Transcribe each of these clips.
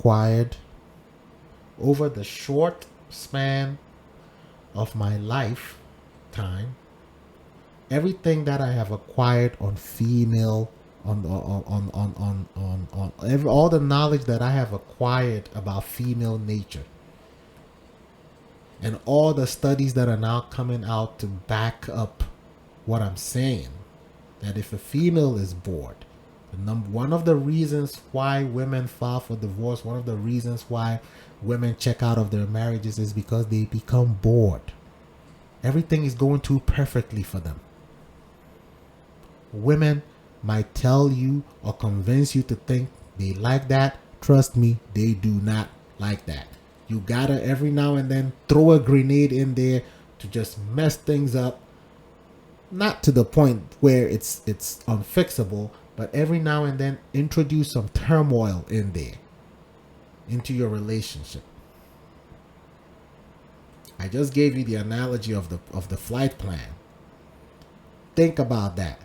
acquired over the short span of my lifetime, everything that I have acquired on female, all the knowledge that I have acquired about female nature, and all the studies that are now coming out to back up what I'm saying, that if a female is bored, one of the reasons why women file for divorce, one of the reasons why women check out of their marriages is because they become bored. Everything is going too perfectly for them. Women might tell you or convince you to think they like that. Trust me, they do not like that. You gotta every now and then throw a grenade in there to just mess things up. Not to the point where it's unfixable, but every now and then introduce some turmoil in there into your relationship. I just gave you the analogy of the flight plan. Think about that.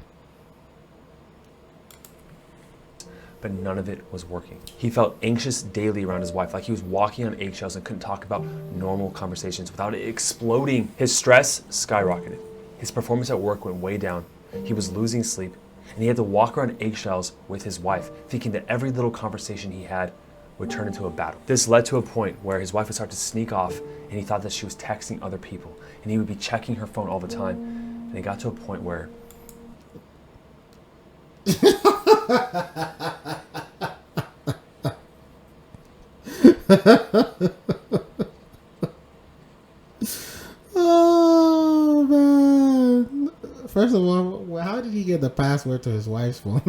But none of it was working. He felt anxious daily around his wife, like he was walking on eggshells and couldn't talk about normal conversations without it exploding. His stress skyrocketed. His performance at work went way down. He was losing sleep, and he had to walk around eggshells with his wife, thinking that every little conversation he had would turn into a battle. This led to a point where his wife would start to sneak off, and he thought that she was texting other people, and he would be checking her phone all the time. And it got to a point where Oh man! First of all, how did he get the password to his wife's phone?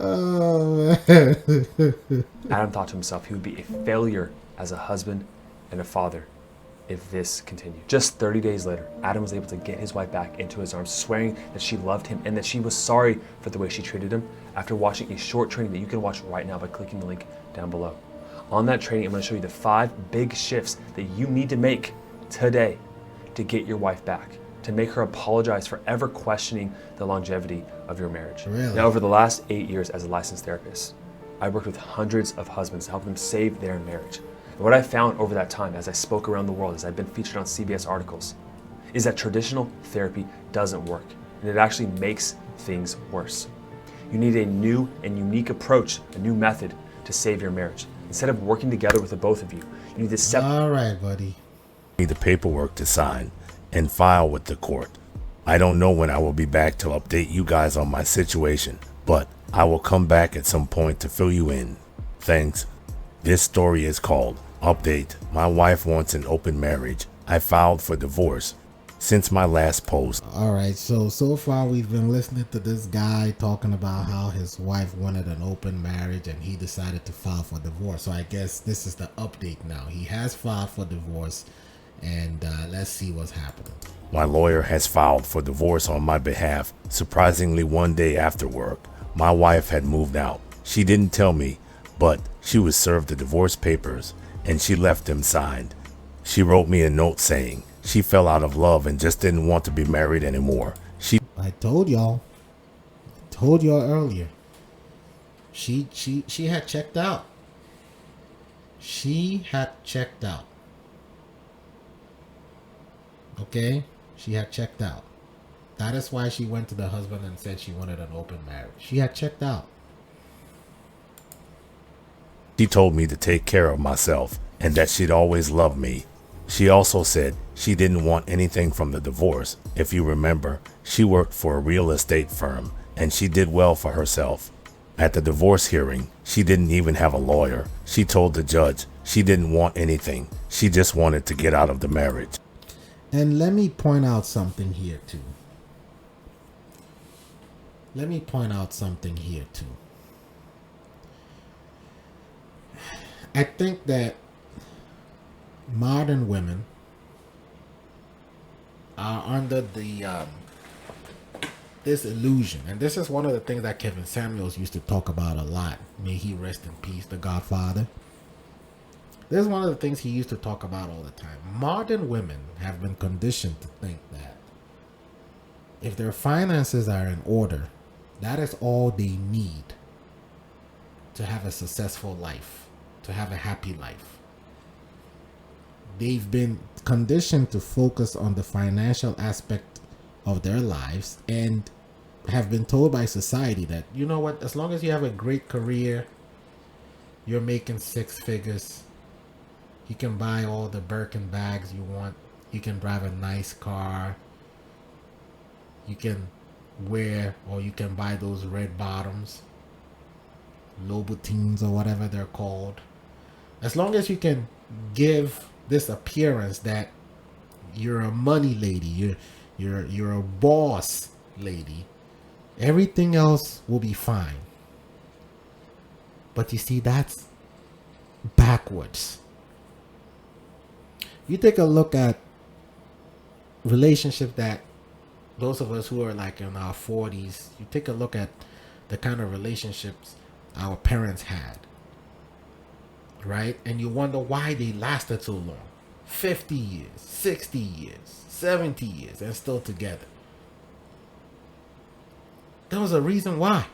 Oh man! Adam thought to himself he would be a failure as a husband and a father if this continued. Just 30 days later, Adam was able to get his wife back into his arms, swearing that she loved him and that she was sorry for the way she treated him, after watching a short training that you can watch right now by clicking the link down below. On that training, I'm going to show you the 5 big shifts that you need to make today to get your wife back, to make her apologize for ever questioning the longevity of your marriage. Really? Now, over the last 8 years as a licensed therapist, I worked with hundreds of husbands to help them save their marriage. And what I found over that time, as I spoke around the world, as I've been featured on CBS articles, is that traditional therapy doesn't work, and it actually makes things worse. You need a new and unique approach, a new method to save your marriage. Instead of working together with the both of you, you need to separate. All right, buddy. Need the paperwork to sign and file with the court. I don't know when I will be back to update you guys on my situation, but I will come back at some point to fill you in. Thanks. This story is called Update. My wife wants an open marriage. I filed for divorce. Since my last post. All right, so far we've been listening to this guy talking about how his wife wanted an open marriage and he decided to file for divorce. So I guess this is the update now. He has filed for divorce, and let's see what's happening. My lawyer has filed for divorce on my behalf. Surprisingly, one day after work, my wife had moved out. She didn't tell me, but she was served the divorce papers and she left them signed. She wrote me a note saying she fell out of love and just didn't want to be married anymore. I told y'all earlier. She had checked out. She had checked out. Okay? She had checked out. That is why she went to the husband and said she wanted an open marriage. She had checked out. She told me to take care of myself and that she'd always love me. She also said she didn't want anything from the divorce. If you remember, she worked for a real estate firm and she did well for herself. At the divorce hearing, she didn't even have a lawyer. She told the judge she didn't want anything. She just wanted to get out of the marriage. And let me point out something here too. I think that modern women are under the this illusion, and this is one of the things that Kevin Samuels used to talk about a lot. May he rest in peace, the Godfather. This is one of the things he used to talk about all the time. Modern women have been conditioned to think that if their finances are in order, That is all they need to have a successful life, to have a happy life. They've been conditioned to focus on the financial aspect of their lives and have been told by society that, you know what, as long as you have a great career, you're making six figures, you can buy all the Birkin bags you want, you can drive a nice car, you can wear or you can buy those red bottoms, Louboutins or whatever they're called. As long as you can give this appearance that you're a money lady, you're a boss lady, everything else will be fine. But you see, that's backwards. You take a look at relationships that those of us who are like in our 40s, you take a look at the kind of relationships our parents had, right? And you wonder why they lasted so long. 50 years, 60 years, 70 years, and still together. There was a reason why.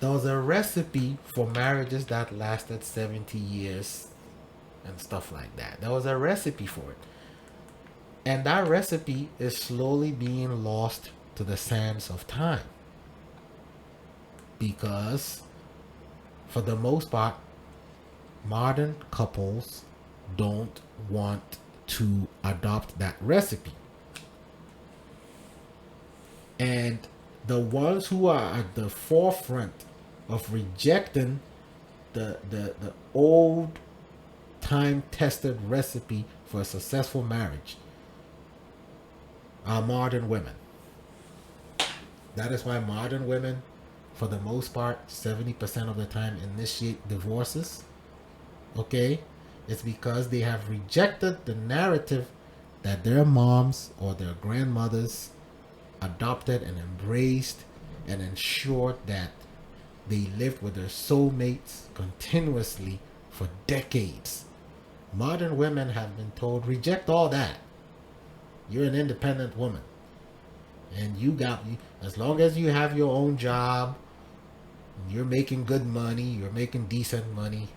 There was a recipe for marriages that lasted 70 years and stuff like that. There was a recipe for it. And that recipe is slowly being lost to the sands of time. Because, for the most part, modern couples don't want to adopt that recipe. And the ones who are at the forefront of rejecting the old time tested recipe for a successful marriage are modern women. That is why modern women, for the most part, 70% of the time initiate divorces. Okay? It's because they have rejected the narrative that their moms or their grandmothers adopted and embraced and ensured that they lived with their soulmates continuously for decades. Modern women have been told, reject all that. You're an independent woman. And as long as you have your own job, you're making good money, you're making decent money,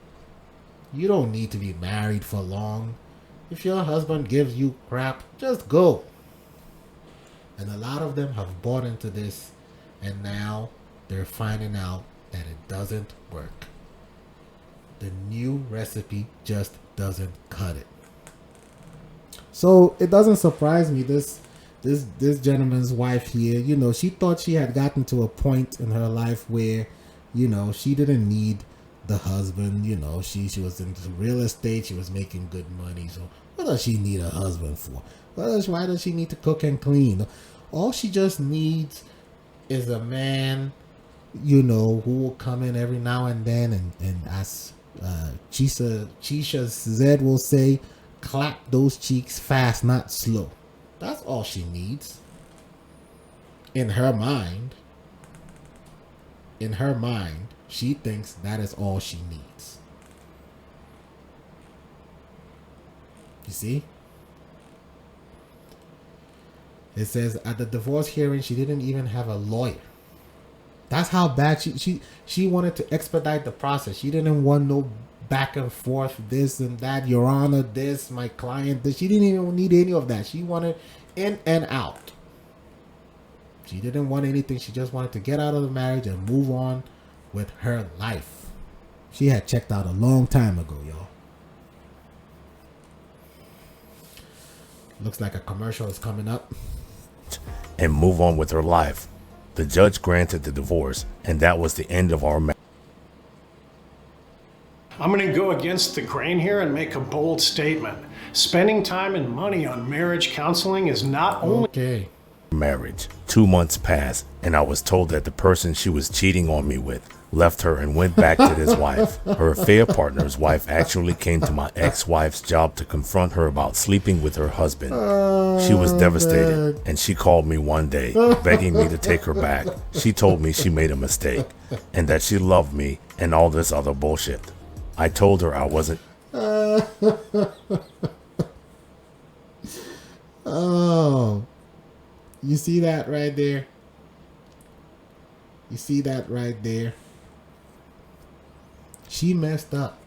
you don't need to be married for long. If your husband gives you crap, just go. And a lot of them have bought into this, and now they're finding out that it doesn't work. The new recipe just doesn't cut it. So it doesn't surprise me, this gentleman's wife here, you know, she thought she had gotten to a point in her life where, you know, she didn't need the husband. You know, she was into real estate, she was making good money, so what does she need a husband for? Why does she need to cook and clean? All she just needs is a man, you know, who will come in every now and then and as Chisha Zed will say, clap those cheeks fast, not slow. That's all she needs. In her mind, she thinks that is all she needs. You see? It says at the divorce hearing, she didn't even have a lawyer. That's how bad she wanted to expedite the process. She didn't want no back and forth, this and that, Your Honor, this, my client, this. She didn't even need any of that. She wanted in and out. She didn't want anything. She just wanted to get out of the marriage and move on with her life. She had checked out a long time ago, y'all. Looks like a commercial is coming up. And move on with her life. The judge granted the divorce, and that was the end of our marriage. I'm going to go against the grain here and make a bold statement. Spending time and money on marriage counseling is not only marriage. 2 months passed, and I was told that the person she was cheating on me with left her and went back to his wife. Her affair partner's wife actually came to my ex-wife's job to confront her about sleeping with her husband. She was devastated, and she called me one day, begging me to take her back. She told me she made a mistake, and that she loved me, and all this other bullshit. I told her I wasn't. Oh. You see that right there? You see that right there? She messed up.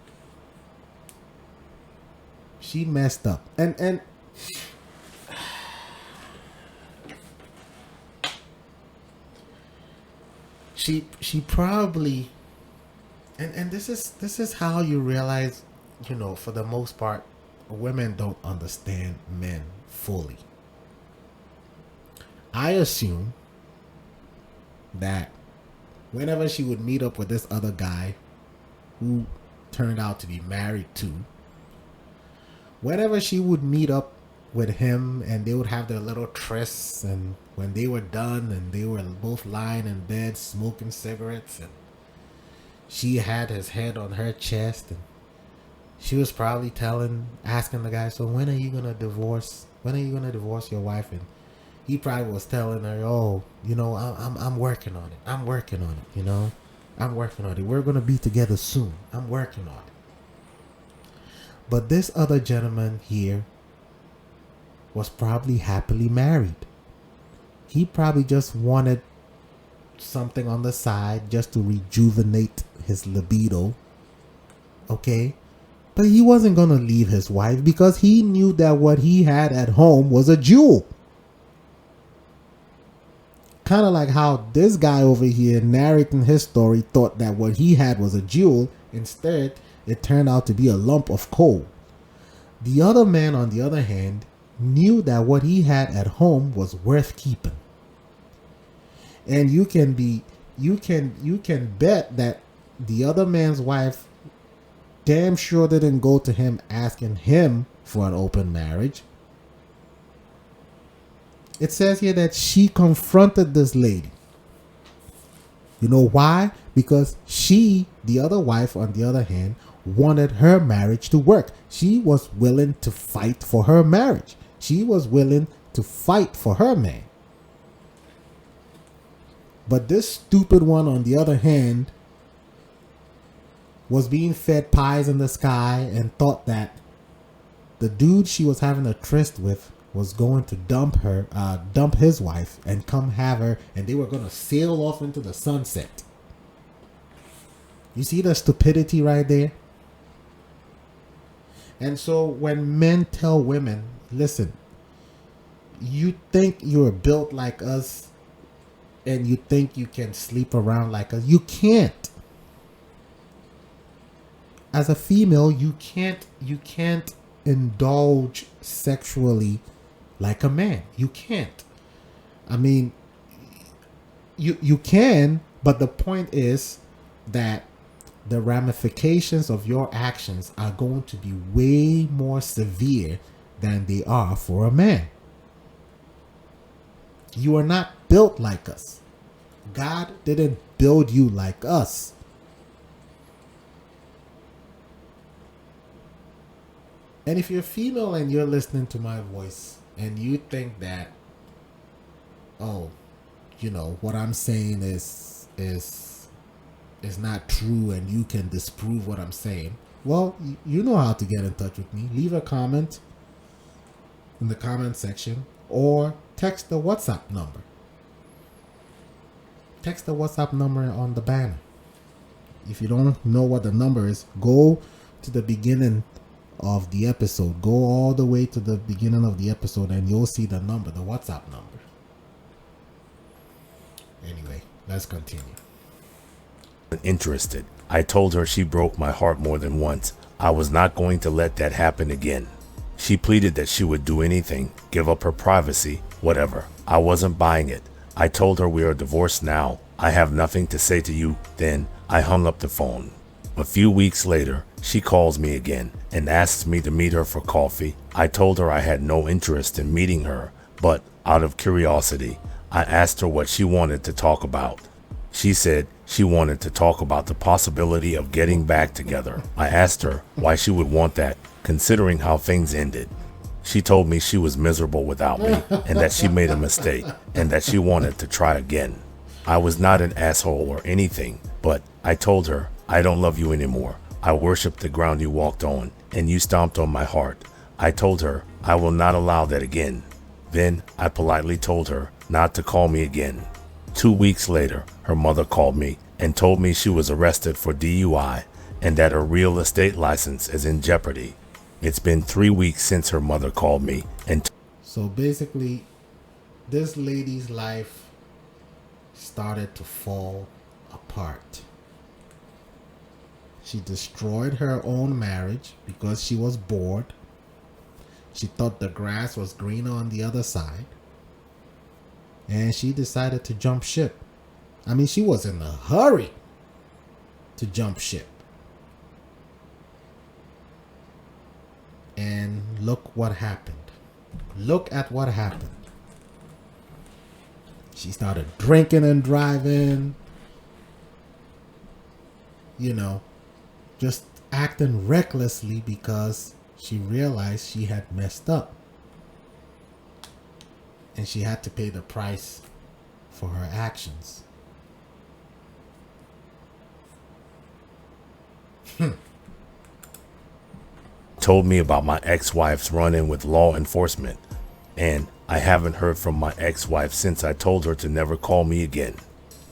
She messed up. And she probably, and this is how you realize, for the most part, women don't understand men fully. I assume that whenever she would meet up with this other guy who turned out to be married too, whenever she would meet up with him and they would have their little trysts, and when they were done and they were both lying in bed smoking cigarettes, and she had his head on her chest, and she was probably asking the guy, so when are you gonna divorce your wife? And he probably was telling her, oh, I'm working on it. I'm working on it. We're gonna be together soon. I'm working on it. But this other gentleman here was probably happily married. He probably just wanted something on the side just to rejuvenate his libido. Okay? But he wasn't going to leave his wife because he knew that what he had at home was a jewel. Kind of like how this guy over here narrating his story thought that what he had was a jewel. Instead, it turned out to be a lump of coal. The other man, on the other hand, knew that what he had at home was worth keeping. And you can bet that the other man's wife damn sure didn't go to him asking him for an open marriage. It says here that she confronted this lady. You know why? Because she, the other wife, on the other hand, wanted her marriage to work. She was willing to fight for her marriage. She was willing to fight for her man. But this stupid one, on the other hand, was being fed pies in the sky and thought that the dude she was having a tryst with was going to dump his wife and come have her, and they were going to sail off into the sunset. You see the stupidity right there? And so when men tell women, listen, you think you're built like us and you think you can sleep around like us, you can't. As a female, you can't indulge sexually like a man. You can't. I mean, you can, but the point is that the ramifications of your actions are going to be way more severe than they are for a man. You are not built like us. God didn't build you like us. And if you're female and you're listening to my voice and you think that, oh, what I'm saying is not true and you can disprove what I'm saying, well, you know how to get in touch with me. Leave a comment in the comment section or text the WhatsApp number. Text the WhatsApp number on the banner. If you don't know what the number is, go to the beginning of the episode. Go all the way to the beginning of the episode and you'll see the number, the WhatsApp number. Anyway, let's continue. Interested. I told her she broke my heart more than once. I was not going to let that happen again. She pleaded that she would do anything, give up her privacy, whatever. I wasn't buying it. I told her we are divorced now. I have nothing to say to you. Then I hung up the phone. A few weeks later, she calls me again and asks me to meet her for coffee. I told her I had no interest in meeting her, but out of curiosity, I asked her what she wanted to talk about. She said she wanted to talk about the possibility of getting back together. I asked her why she would want that, considering how things ended. She told me she was miserable without me and that she made a mistake and that she wanted to try again. I was not an asshole or anything, but I told her, I don't love you anymore. I worship the ground you walked on and you stomped on my heart. I told her I will not allow that again. Then I politely told her not to call me again. 2 weeks later, her mother called me and told me she was arrested for DUI and that her real estate license is in jeopardy. It's been 3 weeks since her mother called me and So basically, this lady's life started to fall apart. She destroyed her own marriage because she was bored. She thought the grass was greener on the other side. And she decided to jump ship. I mean, she was in a hurry to jump ship. And look what happened. Look at what happened. She started drinking and driving. You know, just acting recklessly because she realized she had messed up. And she had to pay the price for her actions. told me about my ex-wife's run-in with law enforcement, and I haven't heard from my ex-wife since I told her to never call me again.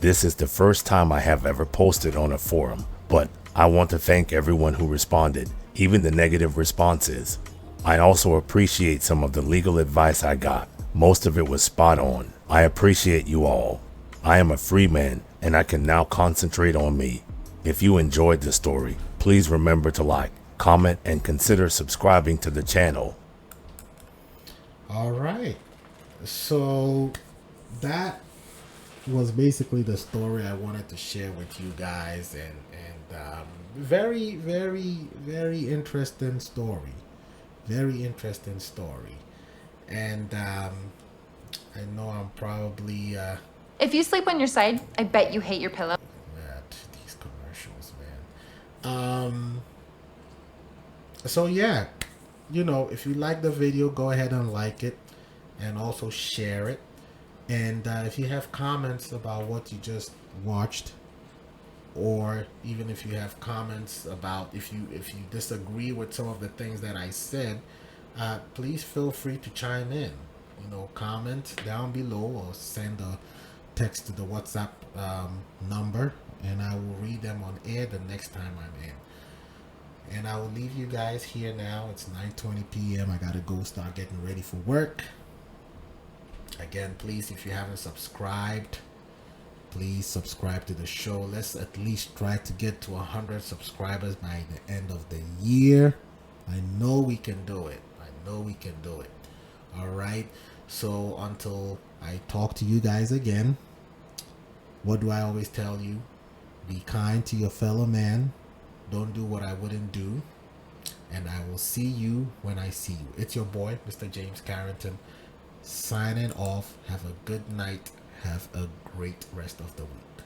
This is the first time I have ever posted on a forum, but I want to thank everyone who responded, even the negative responses. I also appreciate some of the legal advice I got. Most of it was spot on. I appreciate you all. I am a free man and I can now concentrate on me. If you enjoyed the story, please remember to like, comment, and consider subscribing to the channel. All right. So that was basically the story I wanted to share with you guys, and very, very, very interesting story. Very interesting story. And I know I'm probably If you sleep on your side, I bet you hate your pillow. these commercials, man. So yeah, you know, if you like the video, go ahead and like it and also share it. And if you have comments about what you just watched, or even if you have comments about if you disagree with some of the things that I said, please feel free to chime in. You know, comment down below or send a text to the WhatsApp number, and I will read them on air the next time I'm in. And I will leave you guys here now. It's 9:20 p.m. I gotta go start getting ready for work. Again, please, if you haven't subscribed, please subscribe to the show. Let's at least try to get to 100 subscribers by the end of the year. I know we can do it. I know we can do it. All right. So until I talk to you guys again, what do I always tell you? Be kind to your fellow man. Don't do what I wouldn't do. And I will see you when I see you. It's your boy, Mr. James Carrington, signing off. Have a good night. Have a great rest of the week.